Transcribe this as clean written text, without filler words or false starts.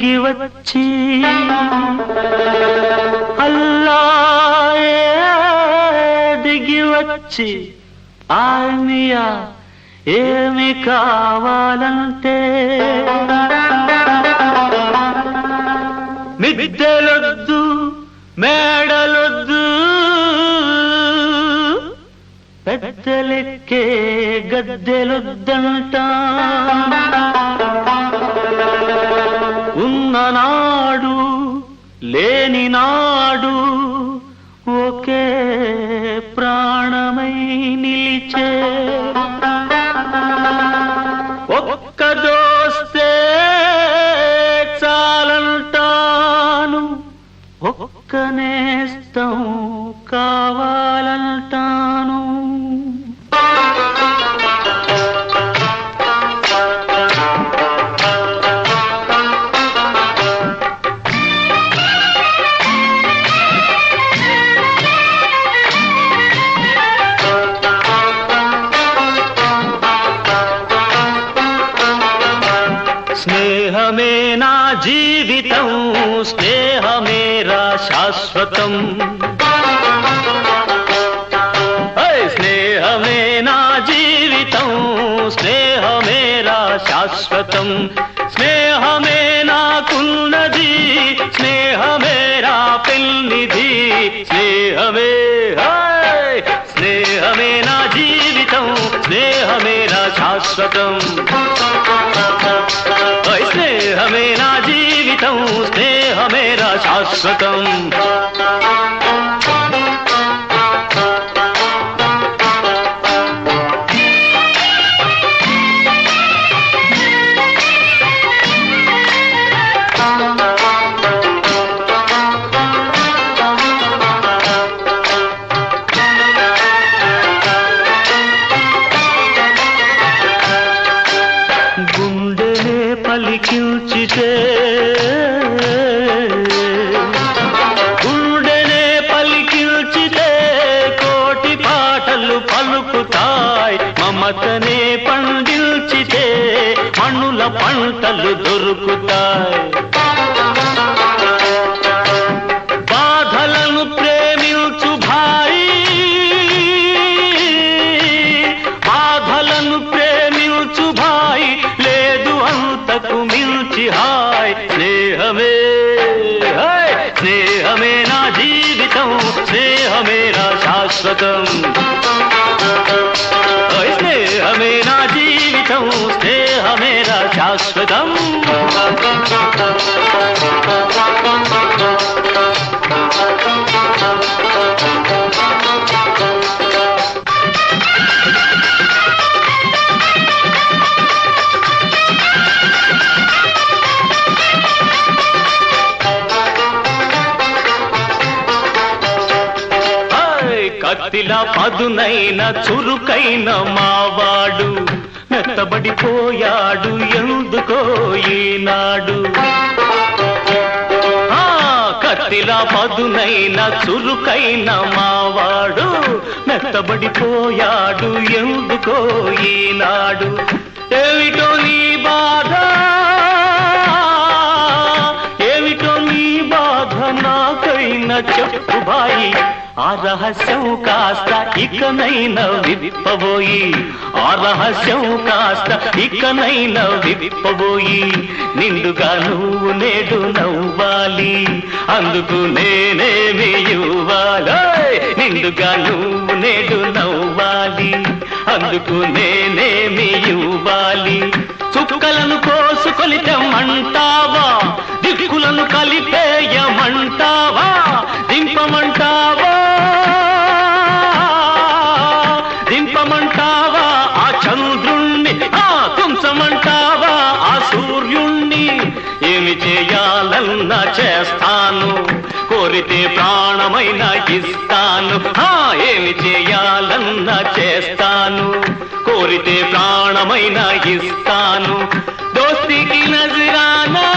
దిగి వచ్చి అల్లా దిగి వచ్చి ఆర్మియా ఏమి కావాలంటే మిద్దెలొద్దు మేడలొద్దు పెద్దలెక్కే గద్దెలొద్దంట ఉన్ననాడు లేని నాడు ఒకే ప్రాణమై నిలిచే ఒక్క దోస్తే చాలంటాను ఒక్క నేస్తం కావాలంటాను స్నేహమే నా జీవితం స్నేహమేరా శాశ్వతం స్నేహమే నా జీవితం స్నేహమేరా శాశ్వతం స్నేహమే నాకున్నది స్నేహమేరా పెన్నిధి స్నేహమే స్నేహమే నా జీవితం స్నేహమేరా శాశ్వతం స్నేహమే నా జీవితం స్నేహమేరా శాశ్వతం పలికించితే గుండెనే పలికించితే కోటి పాటలు పలుకుతాయి మమతనే పండించితే మణుల పంటలు దొరుకుతాయి బాధలను ప్రేమించు భాయి బాధలను ప్రేమించు భాయి లేదు అంతకు మించి హాయ్ స్నేహమే స్నేహమే నా జీవితం స్నేహమేరా శాశ్వతం స్నేహమే నా జీవితం స్నేహమేరా శాశ్వతం కత్తిలా పదునైన చురుకైన మావాడు మెత్తబడిపోయాడు ఎందుకో ఈనాడు కత్తిలా పదునైన చురుకైన మావాడు మెత్తబడిపోయాడు ఎందుకో ఈనాడు ఏమిటో నీ బాధ ఏమిటో నీ బాధ నాకైనా చెప్పు బాయి ఆ రహస్యం కాస్త ఇకనైనా విప్పబోయి ఆ రహస్యం కాస్త ఇకనైనా విప్పబోయి నిండుగా నువ్వు నేడు నవ్వాలి అందుకు నేనేమి ఇవ్వాలి నిండుగా నువ్వు నేడు నవ్వాలి అందుకు నేనేమి ఇవ్వాలి చుక్కలను కోసుకొలితమంటావా దిక్కులను కలిపేయమంటావా దింపమంటావా దింపమంటావా ఆ చంద్రుణ్ణి తుంచమంటావా ఆ సూర్యుణ్ణి ఏమి చేయాలన్నా చేస్తాను కోరితే ప్రాణమైనా ఇస్తాను ఏమి చేయాలన్నా చేస్తాను కోరితే ప్రాణమైనా ఇస్తాను దోస్తికి నజరానా